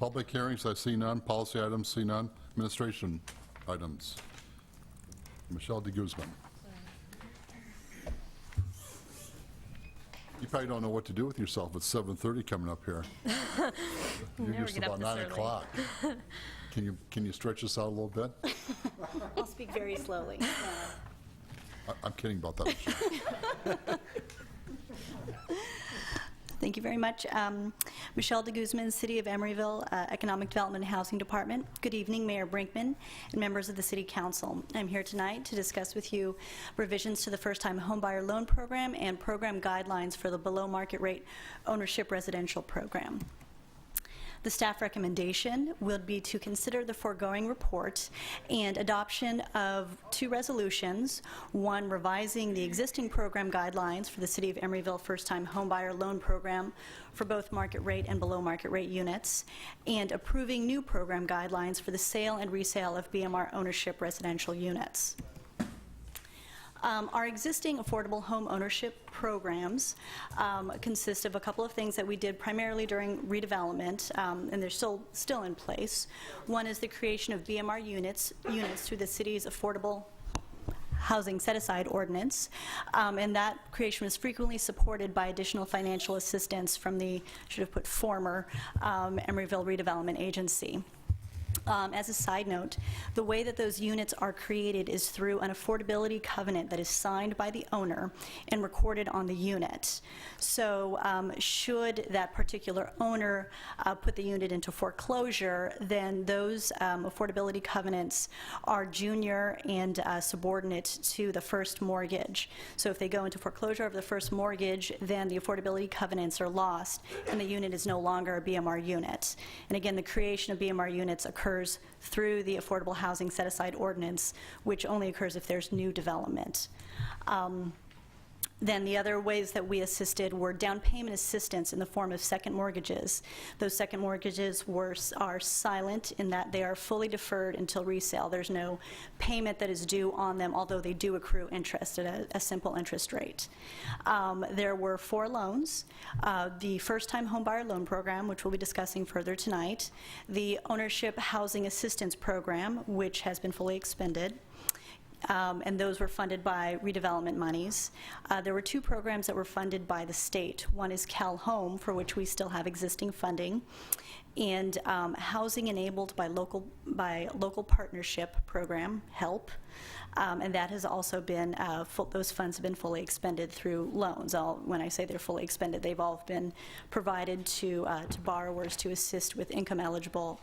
Public hearings, I see none. Policy items, see none. Administration items. Michelle de Guzman. You probably don't know what to do with yourself at 7:30 coming up here. You're Never used to get up about this 9 early. o'clock. Can you stretch this out a little bit? I'll speak very slowly. I'm kidding about that, Michelle. Thank you very much. Michelle de Guzman, City of Emeryville, Economic Development and Housing Department. Good evening, Mayor Brinkman and members of the City Council. I'm here tonight to discuss with you revisions to the first-time homebuyer loan program and program guidelines for the below-market rate ownership residential program. The staff recommendation would be to consider the foregoing report and adoption of 2 resolutions, one revising the existing program guidelines for the City of Emeryville first-time homebuyer loan program for both market rate and below market rate units, and approving new program guidelines for the sale and resale of BMR ownership residential units. Our existing affordable home ownership programs consist of a couple of things that we did primarily during redevelopment, and they're still in place. One is the creation of BMR units through the city's affordable housing set-aside ordinance, and that creation was frequently supported by additional financial assistance from the, should have put former, Emeryville Redevelopment Agency. As a side note, the way that those units are created is through an affordability covenant that is signed by the owner and recorded on the unit. So should that particular owner put the unit into foreclosure, then those affordability covenants are junior and subordinate to the first mortgage. So if they go into foreclosure of the first mortgage, then the affordability covenants are lost and the unit is no longer a BMR unit. And again, the creation of BMR units occurs through the Affordable Housing Set-Aside Ordinance, which only occurs if there's new development. Then the other ways that we assisted were down payment assistance in the form of second mortgages. Those second mortgages are silent in that they are fully deferred until resale. There's no payment that is due on them, although they do accrue interest at a simple interest rate. There were 4 loans. The first-time homebuyer loan program, which we'll be discussing further tonight, the ownership housing assistance program, which has been fully expended, and those were funded by redevelopment monies. There were 2 programs that were funded by the state. One is Cal Home, for which we still have existing funding, and Housing Enabled by Local Partnership Program, HELP, and that has also been, those funds have been fully expended through loans. When I say they're fully expended, they've all been provided to borrowers to assist with income-eligible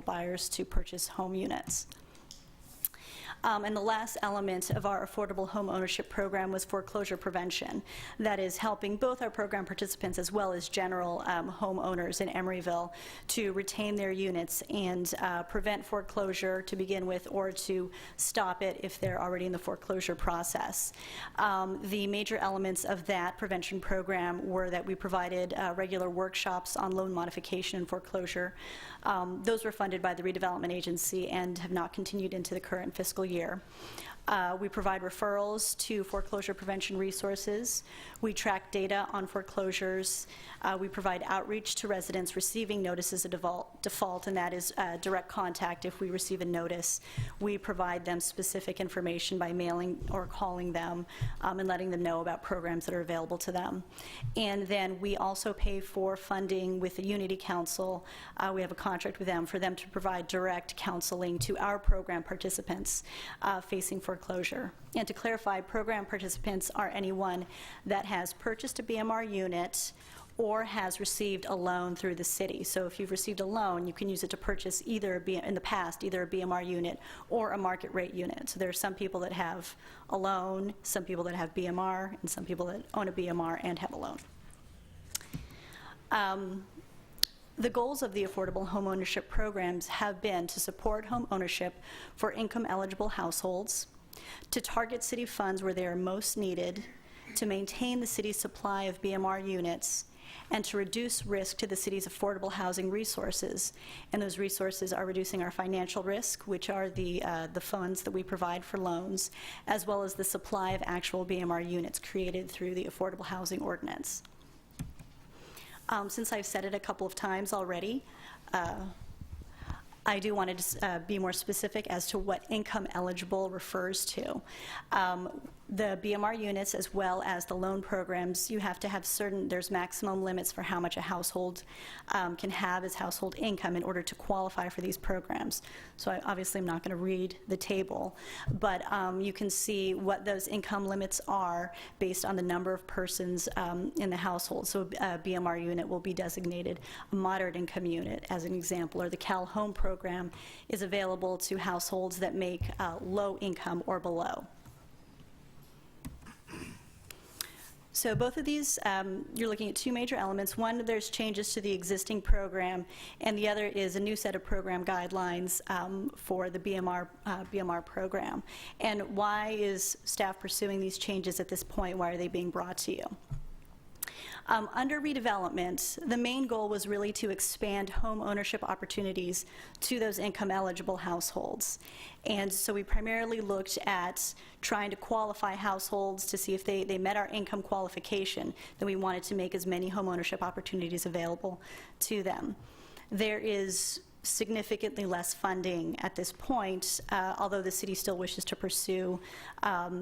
buyers to purchase home units. And the last element of our affordable home ownership program was foreclosure prevention. That is helping both our program participants as well as general homeowners in Emeryville to retain their units and prevent foreclosure to begin with, or to stop it if they're already in the foreclosure process. The major elements of that prevention program were that we provided regular workshops on loan modification and foreclosure. Those were funded by the redevelopment agency and have not continued into the current fiscal year. We provide referrals to foreclosure prevention resources. We track data on foreclosures. We provide outreach to residents receiving notices of default, and that is direct contact if we receive a notice. We provide them specific information by mailing or calling them and letting them know about programs that are available to them. And then we also pay for funding with the Unity Council. We have a contract with them for them to provide direct counseling to our program participants facing foreclosure. And to clarify, program participants are anyone that has purchased a BMR unit or has received a loan through the city. So if you've received a loan, you can use it to purchase either in the past, either a BMR unit or a market rate unit. So there are some people that have a loan, some people that have BMR, and some people that own a BMR and have a loan. The goals of the affordable home ownership programs have been to support home ownership for income-eligible households, to target city funds where they are most needed, to maintain the city's supply of BMR units, and to reduce risk to the city's affordable housing resources. And those resources are reducing our financial risk, which are the funds that we provide for loans, as well as the supply of actual BMR units created through the Affordable Housing Ordinance. Since I've said it a couple of times already, I do want to be more specific as to what income eligible refers to. The BMR units, as well as the loan programs, you have to have there's maximum limits for how much a household can have as household income in order to qualify for these programs. So I obviously am not going to read the table, but you can see what those income limits are based on the number of persons in the household. So a BMR unit will be designated a moderate income unit, as an example, or the Cal Home program is available to households that make low income or below. So both of these, you're looking at two major elements. One, there's changes to the existing program, and the other is a new set of program guidelines for the BMR program. And why is staff pursuing these changes at this point? Why are they being brought to you? Under redevelopment, the main goal was really to expand home ownership opportunities to those income-eligible households. And so we primarily looked at trying to qualify households to see if they met our income qualification. Then we wanted to make as many home ownership opportunities available to them. There is significantly less funding at this point, although the city still wishes to pursue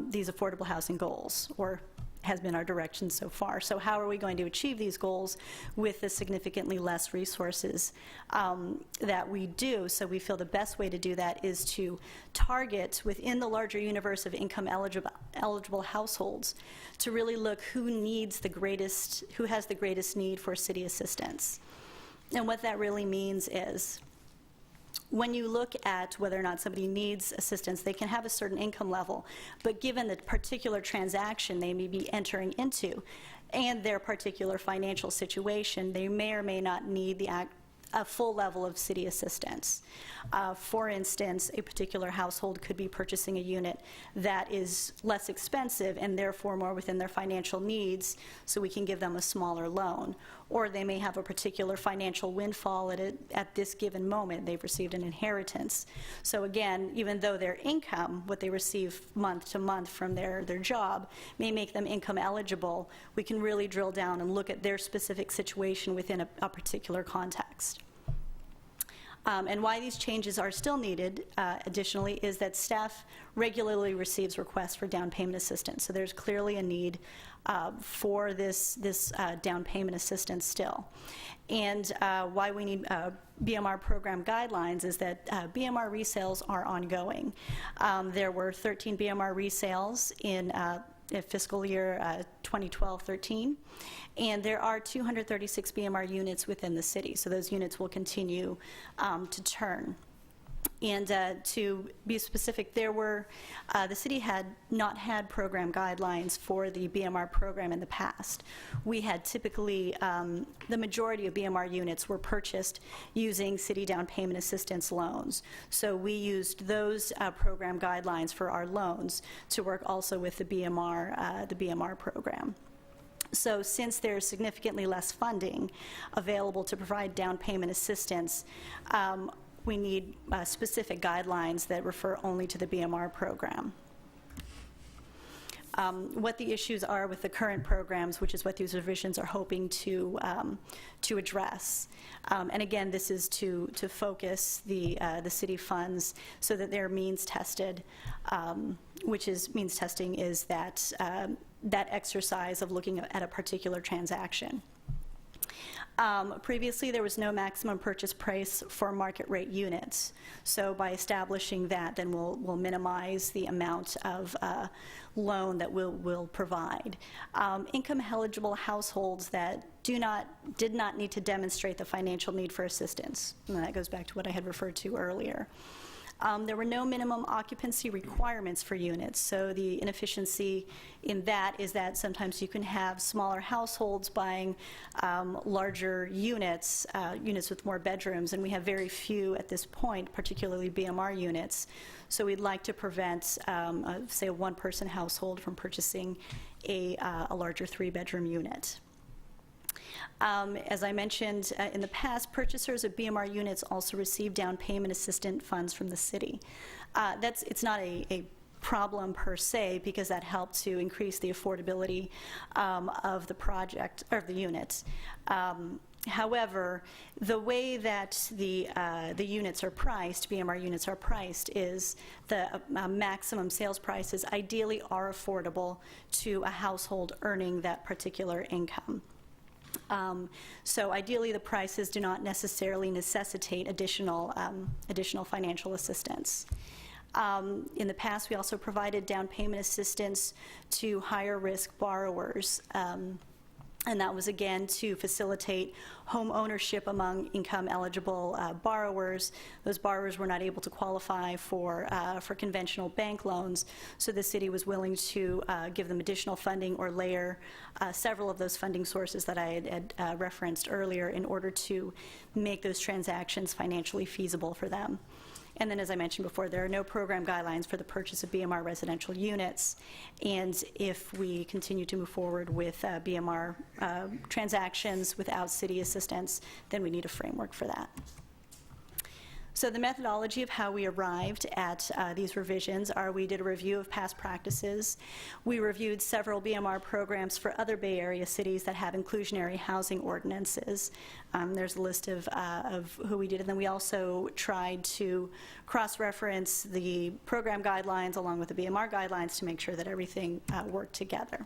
these affordable housing goals, or has been our direction so far. So how are we going to achieve these goals with the significantly less resources that we do? So we feel the best way to do that is to target within the larger universe of income eligible households to really look who has the greatest need for city assistance. And what that really means is, when you look at whether or not somebody needs assistance, they can have a certain income level, but given the particular transaction they may be entering into and their particular financial situation, they may or may not need a full level of city assistance. For instance, a particular household could be purchasing a unit that is less expensive and therefore more within their financial needs, so we can give them a smaller loan. Or they may have a particular financial windfall at this given moment. They've received an inheritance. So again, even though their income, what they receive month to month from their job, may make them income eligible, we can really drill down and look at their specific situation within a particular context. And why these changes are still needed, additionally, is that staff regularly receives requests for down payment assistance. So there's clearly a need for this down payment assistance still. And why we need BMR program guidelines is that BMR resales are ongoing. There were 13 BMR resales in fiscal year 2012-13, and there are 236 BMR units within the city, so those units will continue to turn. And to be specific, the city had not had program guidelines for the BMR program in the past. We had typically, the majority of BMR units were purchased using city down payment assistance loans. So we used those program guidelines for our loans to work also with the BMR program. So since there's significantly less funding available to provide down payment assistance, we need specific guidelines that refer only to the BMR program. What the issues are with the current programs, which is what these revisions are hoping to address. And again, this is to focus the city funds so that they're means tested, which is means testing is that exercise of looking at a particular transaction. Previously, there was no maximum purchase price for market rate units. So by establishing that, then we'll minimize the amount of loan that we'll provide. Income eligible households that did not need to demonstrate the financial need for assistance. And that goes back to what I had referred to earlier. There were no minimum occupancy requirements for units, so the inefficiency in that is that sometimes you can have smaller households buying larger units, units with more bedrooms, and we have very few at this point, particularly BMR units. So we'd like to prevent, say, a one-person household from purchasing a larger three-bedroom unit. As I mentioned in the past, purchasers of BMR units also receive down payment assistance funds from the city. It's not a problem per se, because that helped to increase the affordability of the project, or the units. However, the way that the units are priced, BMR units are priced, is the maximum sales prices ideally are affordable to a household earning that particular income. So ideally, the prices do not necessarily necessitate additional financial assistance. In the past, we also provided down payment assistance to higher risk borrowers. And that was, again, to facilitate home ownership among income-eligible borrowers. Those borrowers were not able to qualify for conventional bank loans, so the city was willing to give them additional funding or layer several of those funding sources that I had referenced earlier in order to make those transactions financially feasible for them. And then, as I mentioned before, there are no program guidelines for the purchase of BMR residential units. And if we continue to move forward with BMR transactions without city assistance, then we need a framework for that. So the methodology of how we arrived at these revisions are we did a review of past practices. We reviewed several BMR programs for other Bay Area cities that have inclusionary housing ordinances. There's a list of who we did, and then we also tried to cross-reference the program guidelines along with the BMR guidelines to make sure that everything worked together.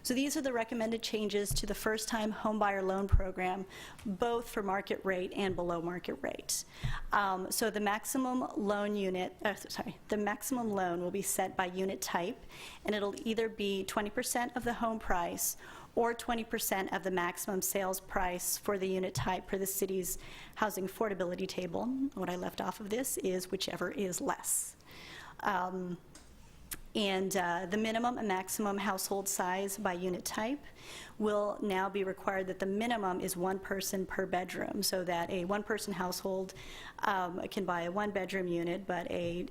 So these are the recommended changes to the first-time homebuyer loan program, both for market rate and below market rate. So the maximum loan the maximum loan will be set by unit type, and it'll either be 20% of the home price or 20% of the maximum sales price for the unit type for the city's housing affordability table. What I left off of this is whichever is less. And the minimum and maximum household size by unit type will now be required that the minimum is one person per bedroom, so that a one-person household can buy a one-bedroom unit, but a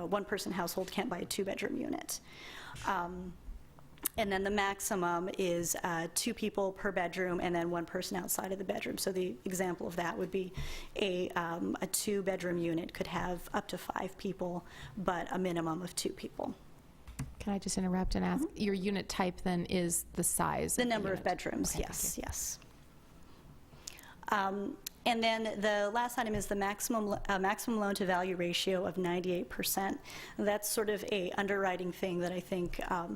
one-person household can't buy a two-bedroom unit. And then the maximum is 2 people per bedroom and then one person outside of the bedroom. So the example of that would be a 2-bedroom unit could have up to 5 people, but a minimum of 2 people. Can I just interrupt and ask, your unit type then is the size? The number of bedrooms, Okay, yes, yes. And then the last item is the maximum loan-to-value ratio of 98%. That's sort of a underwriting thing that I think a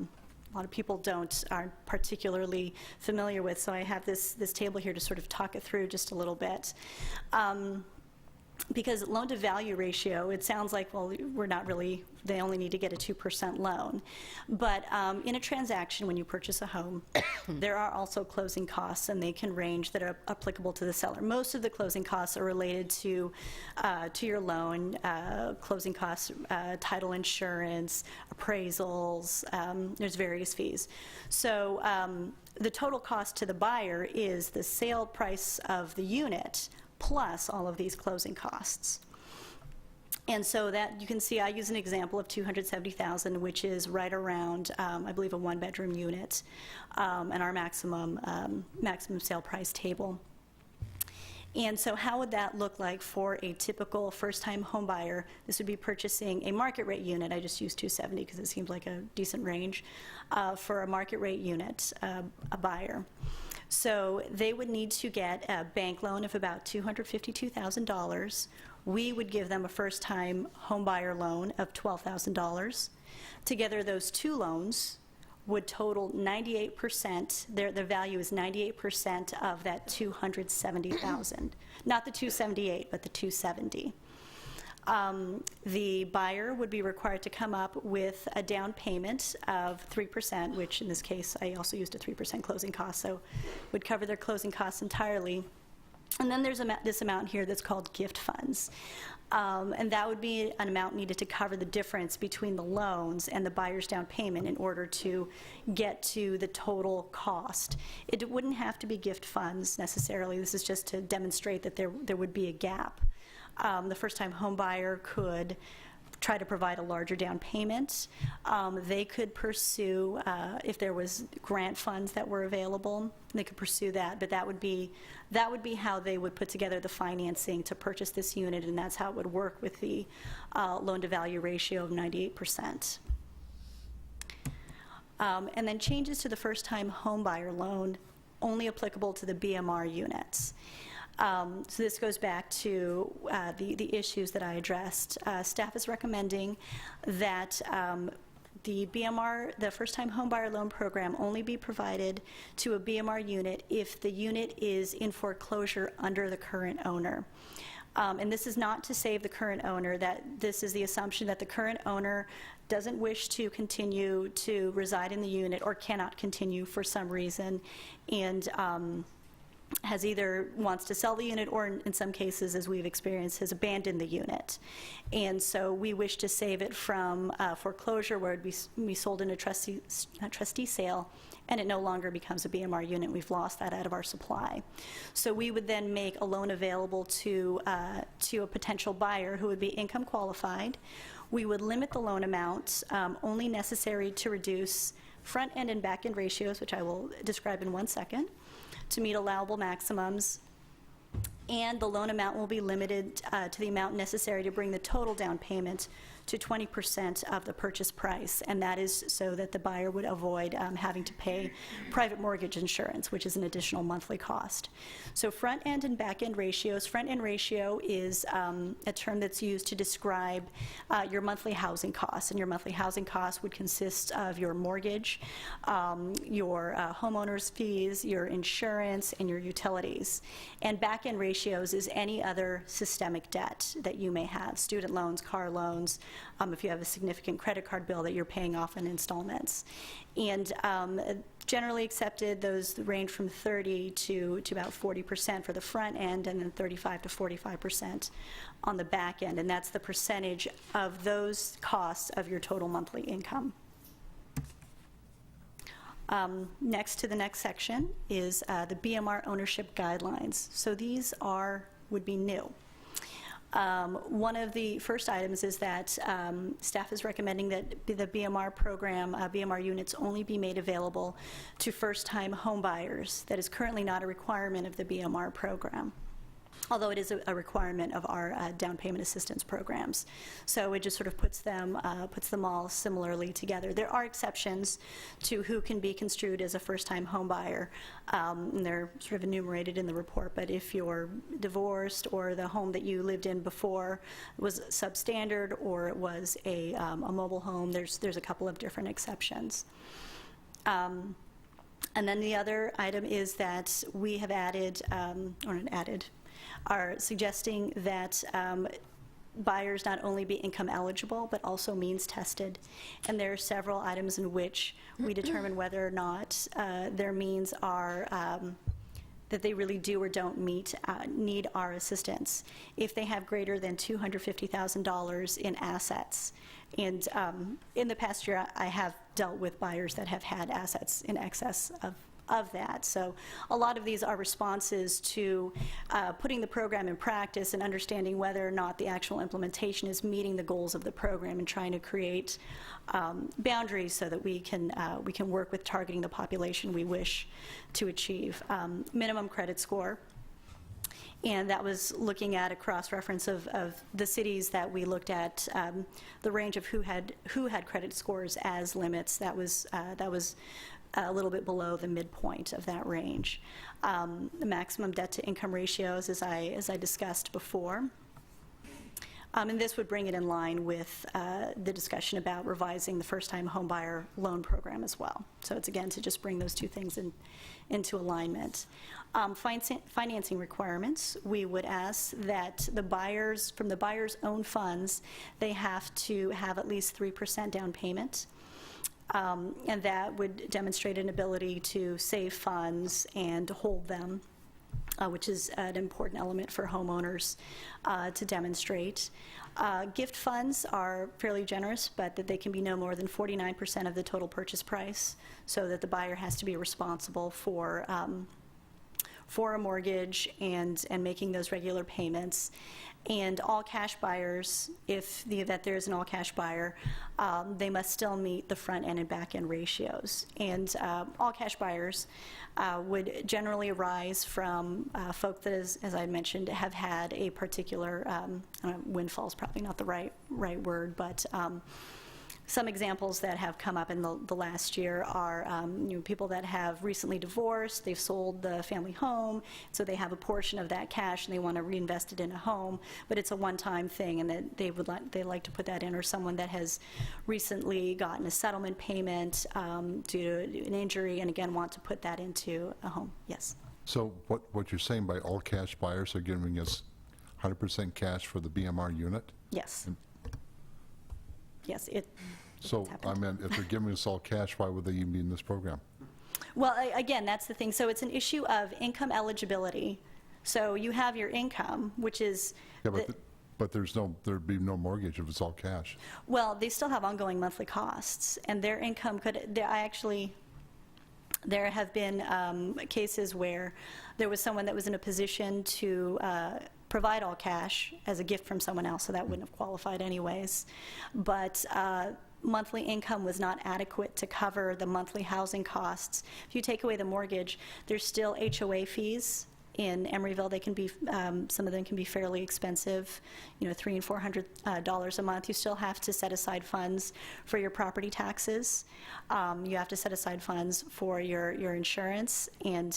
lot of people aren't particularly familiar with. So I have this table here to sort of talk it through just a little bit. Because loan-to-value ratio, it sounds like, well, they only need to get a 2% loan. But in a transaction, when you purchase a home, there are also closing costs, and they can range that are applicable to the seller. Most of the closing costs are related to your loan, closing costs, title insurance, appraisals, there's various fees. So the total cost to the buyer is the sale price of the unit plus all of these closing costs. And so that, you can see I use an example of $270,000, which is right around, I believe, a 1-bedroom unit, and our maximum sale price table. And so how would that look like for a typical first-time home buyer? This would be purchasing a market rate unit. I just used 270 because it seemed like a decent range for a market rate unit, a buyer. So they would need to get a bank loan of about $252,000. We would give them a first-time home buyer loan of $12,000. Together, those two loans would total 98%. Their value is 98% of that $270,000. Not the 278, but the 270. The buyer would be required to come up with a down payment of 3%, which in this case I also used a 3% closing cost, so would cover their closing costs entirely. And then there's this amount here that's called gift funds. And that would be an amount needed to cover the difference between the loans and the buyer's down payment in order to get to the total cost. It wouldn't have to be gift funds necessarily. This is just to demonstrate that there would be a gap. The first-time home buyer could try to provide a larger down payment. They could pursue, if there was grant funds that were available, they could pursue that, but that would be how they would put together the financing to purchase this unit, and that's how it would work with the loan-to-value ratio of 98%. And then changes to the first-time home buyer loan. only applicable to the BMR units. So this goes back to the issues that I addressed. Staff is recommending that the BMR, the first-time homebuyer loan program, only be provided to a BMR unit if the unit is in foreclosure under the current owner. And this is not to save the current owner, that this is the assumption that the current owner doesn't wish to continue to reside in the unit or cannot continue for some reason, and has either wants to sell the unit or in some cases, as we've experienced, has abandoned the unit. And so we wish to save it from foreclosure, where it would be sold in a trustee sale, and it no longer becomes a BMR unit. We've lost that out of our supply. So we would then make a loan available to a potential buyer who would be income qualified. We would limit the loan amount only necessary to reduce front end and back end ratios, which I will describe in 1 second, to meet allowable maximums, and the loan amount will be limited to the amount necessary to bring the total down payment to 20% of the purchase price, and that is so that the buyer would avoid having to pay private mortgage insurance, which is an additional monthly cost. So front end and back end ratios. Front end ratio is a term that's used to describe your monthly housing costs, and your monthly housing costs would consist of your mortgage, your homeowner's fees, your insurance, and your utilities. And back end ratios is any other systemic debt that you may have, student loans, car loans, if you have a significant credit card bill that you're paying off in installments. And generally accepted, those range from 30 to about 40% for the front end, and then 35 to 45% on the back end. And that's the percentage of those costs of your total monthly income. Next to the next section is the BMR ownership guidelines. So these would be new. One of the first items is that staff is recommending that the BMR program, BMR units only be made available to first-time home buyers. That is currently not a requirement of the BMR program, although it is a requirement of our down payment assistance programs. So it just sort of puts them all similarly together. There are exceptions to who can be construed as a first-time home buyer, and they're sort of enumerated in the report, but if you're divorced or the home that you lived in before was substandard or it was a mobile home, there's a couple of different exceptions. And then the other item is that we have added, are suggesting that buyers not only be income eligible, but also means tested. And there are several items in which we determine whether or not their means are, that they really do or don't need our assistance. If they have greater than $250,000 in assets, and in the past year, I have dealt with buyers that have had assets in excess of that. So a lot of these are responses to putting the program in practice and understanding whether or not the actual implementation is meeting the goals of the program, and trying to create boundaries so that we can work with targeting the population we wish to achieve. Minimum credit score. And that was looking at a cross-reference of the cities that we looked at, the range of who had credit scores as limits. That was a little bit below the midpoint of that range. The maximum debt-to-income ratios, as I discussed before. And this would bring it in line with the discussion about revising the first-time homebuyer loan program as well. So it's, again, to just bring those two things into alignment. Financing requirements, we would ask that from the buyer's own funds, they have to have at least 3% down payment. And that would demonstrate an ability to save funds and hold them, which is an important element for homeowners to demonstrate. Gift funds are fairly generous, but that they can be no more than 49% of the total purchase price, so that the buyer has to be responsible for a mortgage and making those regular payments. And all cash buyers, if the event there is an all cash buyer, they must still meet the front end and back end ratios. And all cash buyers would generally arise from folk that, as I mentioned, have had a particular, windfall is probably not the right word, but Some examples that have come up in the last year are people that have recently divorced, they've sold the family home, so they have a portion of that cash and they want to reinvest it in a home, but it's a one-time thing, and that they like to put that in. Or someone that has recently gotten a settlement payment due to an injury, and again want to put that into a home. Yes. So what you're saying by all cash buyers are giving us 100% cash for the BMR unit? Yes. Yes. So, It's I happened. mean, if they're giving us all cash, why would they even be in this program? Well, again, that's the thing. So it's an issue of income eligibility. So you have your income, which is, Yeah, but there'd be no mortgage if it's all cash. well, they still have ongoing monthly costs, and their income there have been cases where there was someone that was in a position to provide all cash as a gift from someone else, so that wouldn't have qualified anyways. But monthly income was not adequate to cover the monthly housing costs. If you take away the mortgage, there's still HOA fees. In Emeryville, they can be, some of them can be fairly expensive, $300 and $400 a month. You still have to set aside funds for your property taxes. You have to set aside funds for your insurance, and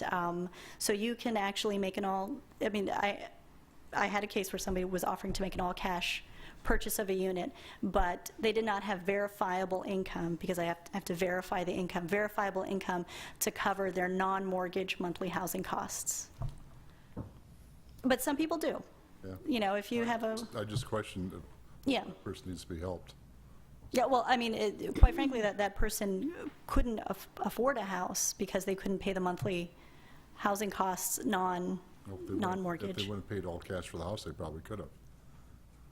so you can actually make I had a case where somebody was offering to make an all-cash purchase of a unit, but they did not have verifiable income, because I have to verify the income, verifiable income to cover their non-mortgage monthly housing costs. But some people do. Yeah. If you have a, I just questioned if yeah. the person needs to be helped. Yeah, well, quite frankly, that person couldn't afford a house because they couldn't pay the monthly housing costs non-mortgage. If they wouldn't have paid all cash for the house, they probably could have.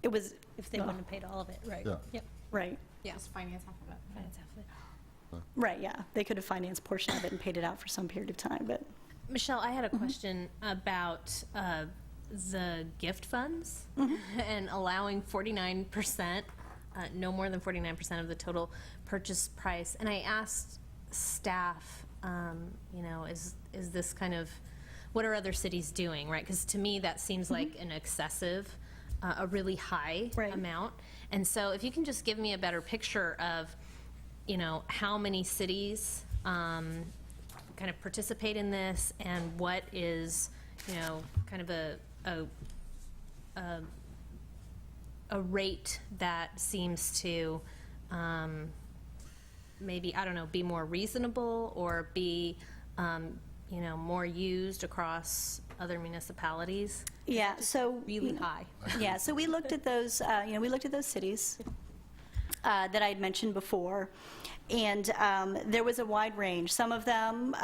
It was, If they wouldn't have paid all of it, right? Yeah. Yep. right, Just finance half of it. Finance half of it. right, yeah. They could have financed a portion of it and paid it out for some period of time, but, Michelle, I had a question about the gift funds and allowing 49%, no more than 49% of the total purchase price. And I asked staff, is this kind of, what are other cities doing, right? Because to me, that seems like an excessive, a really high Right. amount. And so if you can just give me a better picture of, how many cities kind of participate in this, and what is, kind of a rate that seems to maybe, I don't know, be more reasonable, or be, more used across other municipalities? yeah, so. Really high. Yeah, so we looked at those, we looked at those cities that I had mentioned before, and there was a wide range. Some of them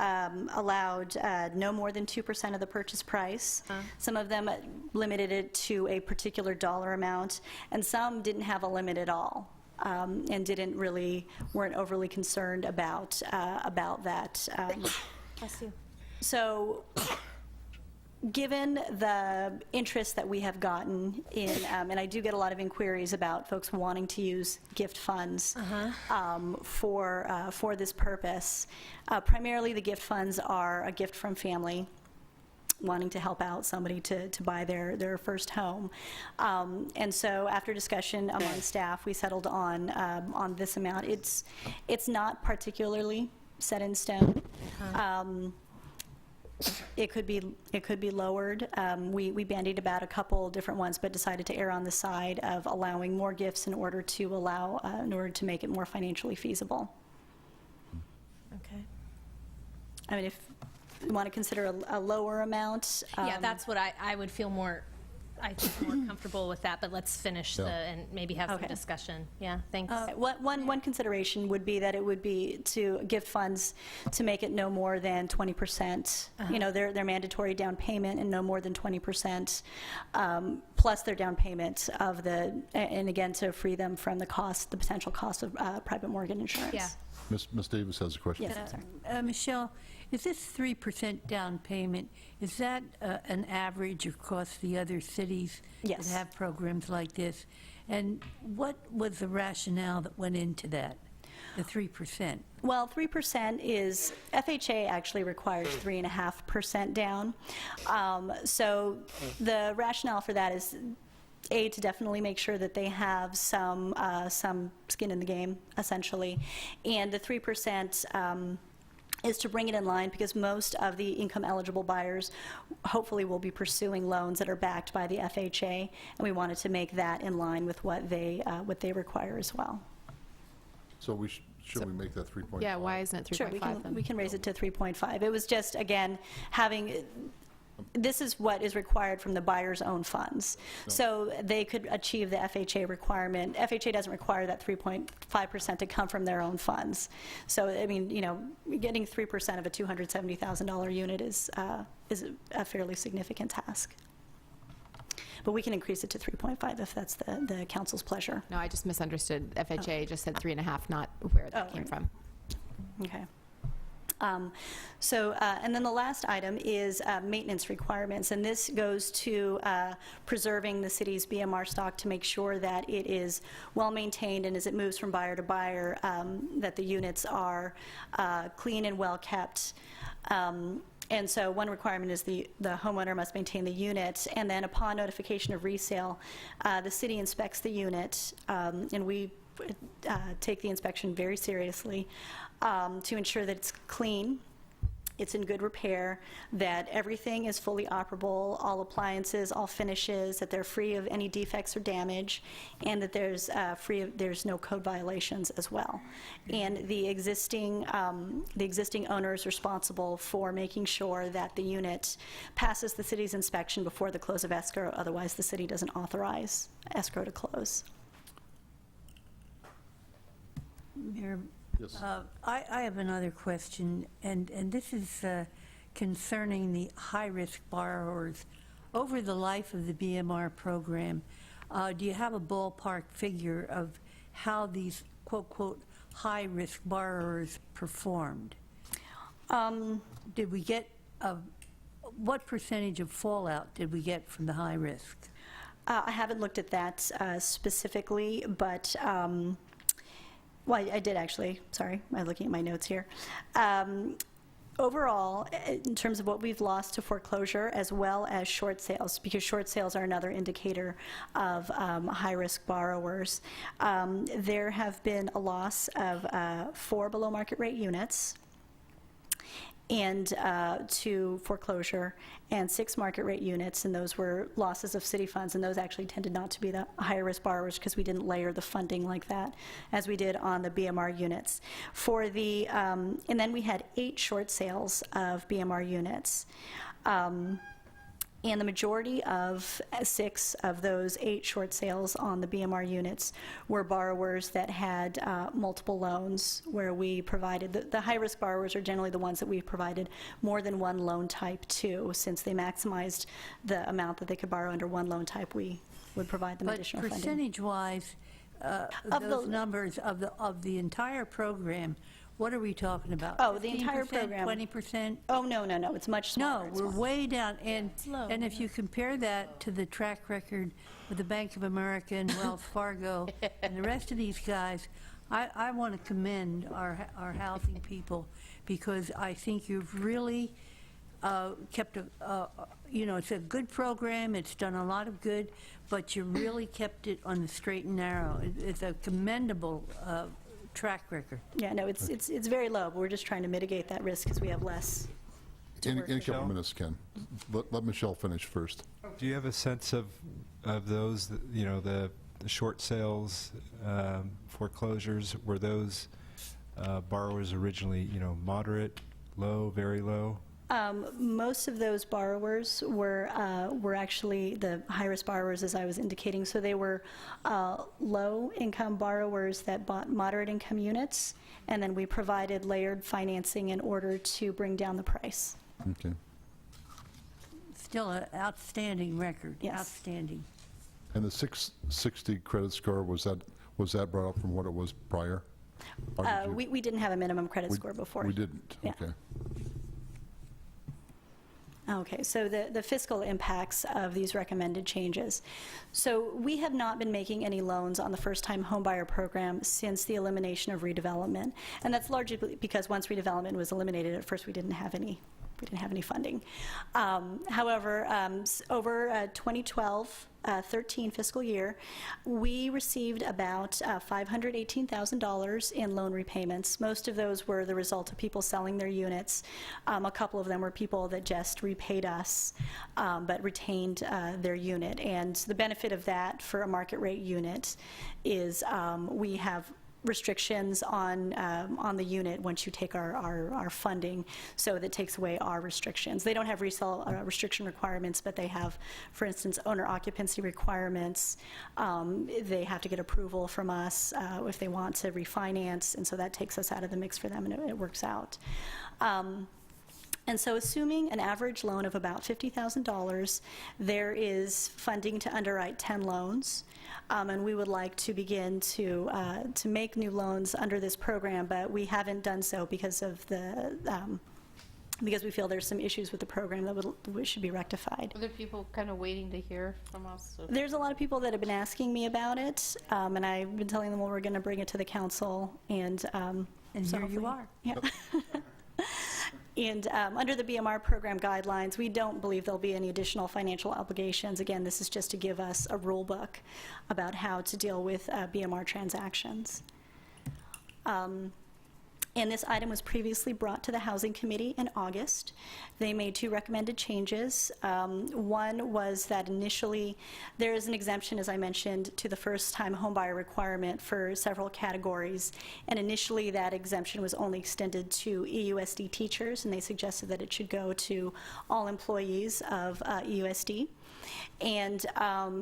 allowed no more than 2% of the purchase price. Some of them limited it to a particular dollar amount, and some didn't have a limit at all, and weren't overly concerned about that. Bless you. So, given the interest that we have gotten in, and I do get a lot of inquiries about folks wanting to use gift funds for this purpose, primarily the gift funds are a gift from family wanting to help out somebody to buy their first home. And so after discussion among staff, we settled on this amount. It's not particularly set in stone. It could be lowered. We bandied about a couple different ones, but decided to err on the side of allowing more gifts in order to make it more financially feasible. Okay. If you want to consider a lower amount. Yeah, that's what I would feel more comfortable with that, but let's finish Yeah. and maybe have some Okay. discussion. Yeah, thanks. One consideration would be that it would be to gift funds to make it no more than 20%. Their mandatory down payment, and no more than 20%, plus their down payment and again, to free them from the potential cost of private mortgage insurance. Yeah. Ms. Davis has a question. Yes, I'm sorry. Michelle, is this 3% down payment, is that an average across the other cities Yes. that have programs like this? And what was the rationale that went into that, the 3%? Well, 3% is, FHA actually requires 3.5% down. So the rationale for that is to definitely make sure that they have some skin in the game, essentially. And the 3% is to bring it in line, because most of the income-eligible buyers hopefully will be pursuing loans that are backed by the FHA, and we wanted to make that in line with what they require as well. So should we make that 3.5? Yeah, why isn't it 3.5 Sure, then? we can raise it to 3.5. It was just, again, this is what is required from the buyer's own funds. So they could achieve the FHA requirement. FHA doesn't require that 3.5% to come from their own funds. So, I mean, getting 3% of a $270,000 unit is a fairly significant task. But we can increase it to 3.5 if that's the council's pleasure. No, I just misunderstood. FHA just said 3.5, not where that came right. from. Okay. And then the last item is maintenance requirements, and this goes to preserving the city's BMR stock to make sure that it is well-maintained, and as it moves from buyer to buyer, that the units are clean and well-kept. And so one requirement is the homeowner must maintain the unit, and then upon notification of resale, the city inspects the unit, and we take the inspection very seriously to ensure that it's clean, it's in good repair, that everything is fully operable, all appliances, all finishes, that they're free of any defects or damage, and that there's no code violations as well. And the existing owner is responsible for making sure that the unit passes the city's inspection before the close of escrow, otherwise the city doesn't authorize escrow to close. Mayor, Yes. I have another question, and this is concerning the high-risk borrowers. Over the life of the BMR program, do you have a ballpark figure of how these quote high-risk borrowers performed? Did we get what percentage of fallout did we get from the high risk? I haven't looked at that specifically, but well, I did actually. Sorry, I'm looking at my notes here. Overall, in terms of what we've lost to foreclosure, as well as short sales, because short sales are another indicator of high-risk borrowers, there have been a loss of 4 below-market rate units, and to foreclosure, and 6 market rate units, and those were losses of city funds, and those actually tended not to be the higher risk borrowers because we didn't layer the funding like that as we did on the BMR units. For the, and then we had 8 short sales of BMR units. And the majority of 6 of those 8 short sales on the BMR units were borrowers that had multiple loans, where we provided, the high-risk borrowers are generally the ones that we've provided more than one loan type to. Since they maximized the amount that they could borrow under one loan type, we would provide them additional funding. But percentage-wise, those numbers of the entire program, what are we talking about? Oh, the entire 15%, program. 20%? Oh, no, it's much smaller. No, It's we're smaller. way down, and low, if you compare that to the track record with the Bank of America and Wells Fargo and the rest of these guys, I want to commend our housing people, because I think you've really kept it's a good program, it's done a lot of good, but you really kept it on the straight and narrow. It's a commendable track record. Yeah, no, it's very low, but we're just trying to mitigate that risk because we have less. In a couple Michelle? minutes, Ken. Let Michelle finish first. Do you have a sense of those, the short sales, foreclosures, were those borrowers originally, moderate, low, very low? Most of those borrowers were actually the high-risk borrowers, as I was indicating. So they were low-income borrowers that bought moderate-income units, and then we provided layered financing in order to bring down the price. Okay. Still an outstanding record. Yes. Outstanding. And the 660 credit score, was that brought up from what it was prior? Or did you- We didn't have a minimum credit score before. We didn't, Yeah. okay. Okay, so the fiscal impacts of these recommended changes. So we have not been making any loans on the first-time homebuyer program since the elimination of redevelopment. And that's largely because once redevelopment was eliminated, at first we didn't have any we didn't have any funding. However, over 2012-13 fiscal year, we received about $518,000 in loan repayments. Most of those were the result of people selling their units. A couple of them were people that just repaid us but retained their unit. And the benefit of that for a market rate unit is we have restrictions on the unit once you take our funding, so that takes away our restrictions. They don't have resale restriction requirements, but they have, for instance, owner occupancy requirements. They have to get approval from us if they want to refinance, and so that takes us out of the mix for them, and it works out. And so assuming an average loan of about $50,000, there is funding to underwrite 10 loans. And we would like to begin to make new loans under this program, but we haven't done so because of the, because we feel there's some issues with the program that should be rectified. Are there people kind of waiting to hear from us? There's a lot of people that have been asking me about it, and I've been telling them, well, we're going to bring it to the council, and so here you hopefully- are. Yeah. And under the BMR program guidelines, we don't believe there'll be any additional financial obligations. Again, this is just to give us a rule book about how to deal with BMR transactions. And this item was previously brought to the Housing Committee in August. They made 2 recommended changes. One was that initially there is an exemption, as I mentioned, to the first-time homebuyer requirement for several categories. And initially that exemption was only extended to EUSD teachers, and they suggested that it should go to all employees of EUSD. And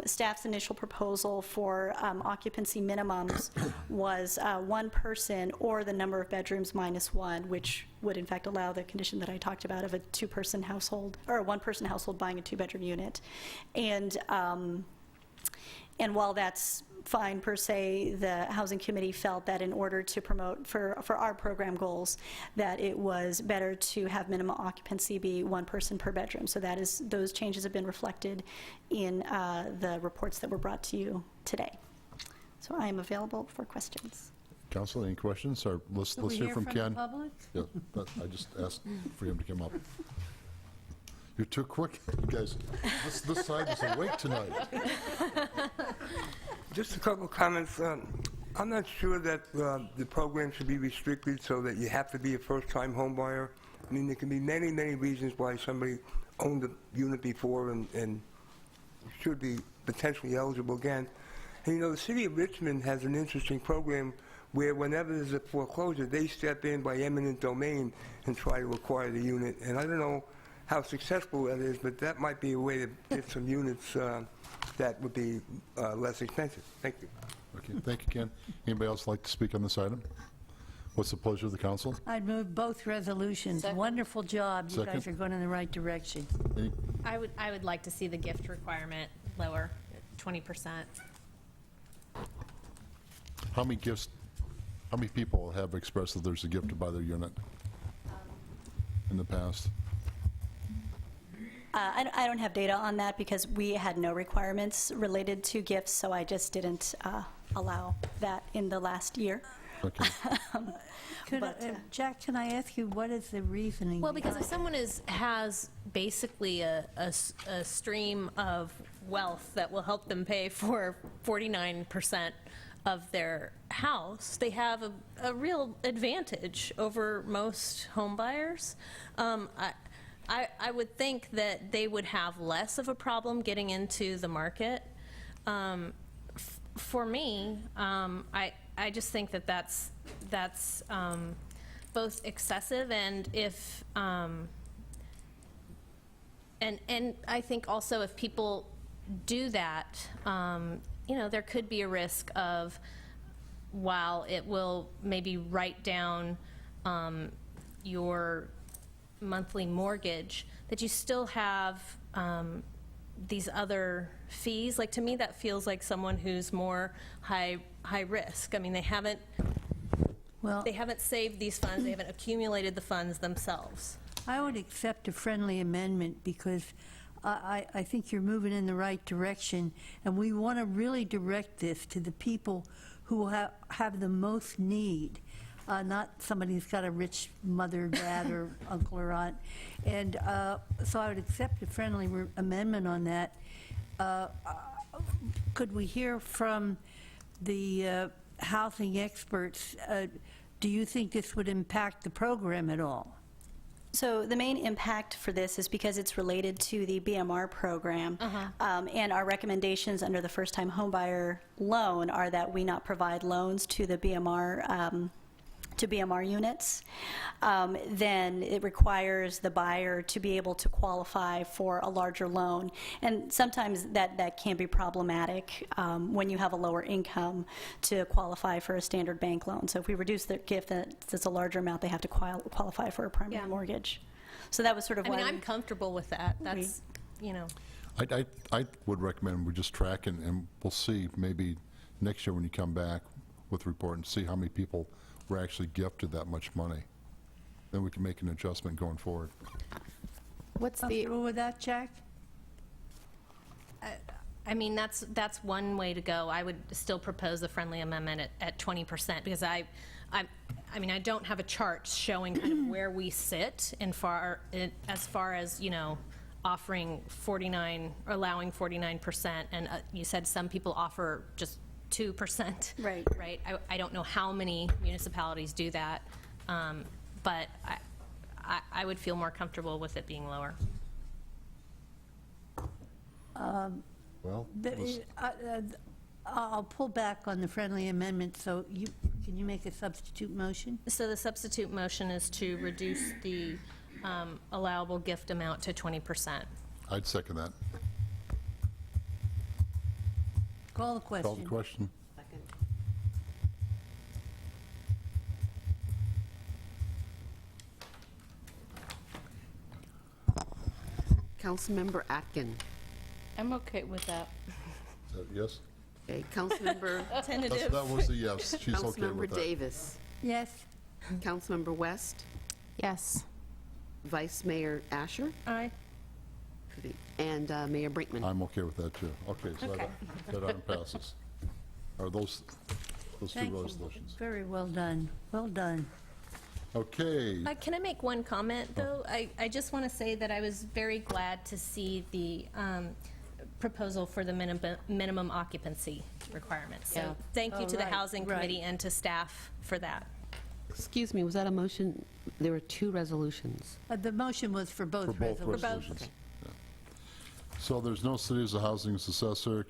staff's initial proposal for occupancy minimums was 1 person or the number of bedrooms minus 1, which would in fact allow the condition that I talked about of a 2-person household, or a 1-person household buying a 2-bedroom unit. And while that's fine per se, the Housing Committee felt that in order to promote for our program goals, that it was better to have minimum occupancy be 1 person per bedroom. So that is, those changes have been reflected in the reports that were brought to you today. So I am available for questions. Council, any questions? Or let's Will we hear from the Ken. public? Yeah, but I just asked for him to come up. You're too quick, you guys. This side is awake tonight. Just a couple of comments. I'm not sure that the program should be restricted so that you have to be a first-time home buyer. I mean, there can be many, many reasons why somebody owned a unit before and should be potentially eligible again. And, you know, the city of Richmond has an interesting program where whenever there's a foreclosure, they step in by eminent domain and try to acquire the unit. And I don't know how successful that is, but that might be a way to get some units that would be less expensive. Thank you. Okay, thank you, Ken. Anybody else like to speak on this item? What's the pleasure of the council? I'd move both resolutions. Second. Wonderful job. You guys Second. are going in the right direction. Any, I would like to see the gift requirement lower, 20%. how many gifts, how many people have expressed that there's a gift to buy their unit in the past? I don't have data on that because we had no requirements related to gifts, so I just didn't allow that in the last year. Okay. Jack, can I ask you, what is the reasoning? Well, because if behind someone has basically a stream of wealth that will help them pay for 49% of their house, they have a real advantage over most home buyers. I would think that they would have less of a problem getting into the market. For me, I just think that that's both excessive and if and I think also if people do that, you know, there could be a risk of, while it will maybe write down your monthly mortgage, that you still have these other fees. Like, to me, that feels like someone who's more high risk. I mean, they haven't saved these funds, they haven't accumulated the funds themselves. I would accept a friendly amendment because I think you're moving in the right direction, and we want to really direct this to the people who have the most need. not somebody who's got a rich mother, dad, or uncle or aunt. And so I would accept a friendly amendment on that. Could we hear from the housing experts? Do you think this would impact the program at all? So the main impact for this is because it's related to the BMR program, and our recommendations under the first-time homebuyer loan are that we not provide loans to the BMR units. Then it requires the buyer to be able to qualify for a larger loan, and sometimes that can be problematic when you have a lower income to qualify for a standard bank loan. So if we reduce their gift, that's a larger amount, they have to qualify for a primary mortgage. So that was sort of I why mean, I'm comfortable with that. That's, you know. I would recommend we just track and we'll see maybe next year when you come back with the report and see how many people were actually gifted that much money. Then we can make an adjustment going forward. What's the, Comfortable with that, Jack? I mean, that's one way to go. I would still propose a friendly amendment at 20%, because I mean, I don't have a chart showing kind of where we sit as far as, you know, offering 49, or allowing 49%, and you said some people offer just 2%. Right. Right? I don't know how many municipalities do that, but I would feel more comfortable with it being lower. Well, I'll pull back on the friendly amendment, so can you make a substitute motion? So the substitute motion is to reduce the allowable gift amount to 20%. I'd second that. Call the question. Call the question. Councilmember Atkin. I'm okay with that. Is that yes? Okay, Councilmember, That was a yes. She's okay Councilmember with that. Davis. Yes. Councilmember West. yes. Vice Mayor Asher. Aye. And Mayor Brinkman. I'm okay with that, too. Okay, so that item passes. Are those two Thank you. resolutions? Very well done. Well done. Okay. Can I make one comment, though? I just want to say that I was very glad to see the proposal for the minimum occupancy requirements. So thank you to the right, Housing right. Committee and to staff for that. Excuse me, was that a motion? There were two resolutions. The motion was for both For both resolutions. resolutions. Yeah. So there's no city as a housing successor.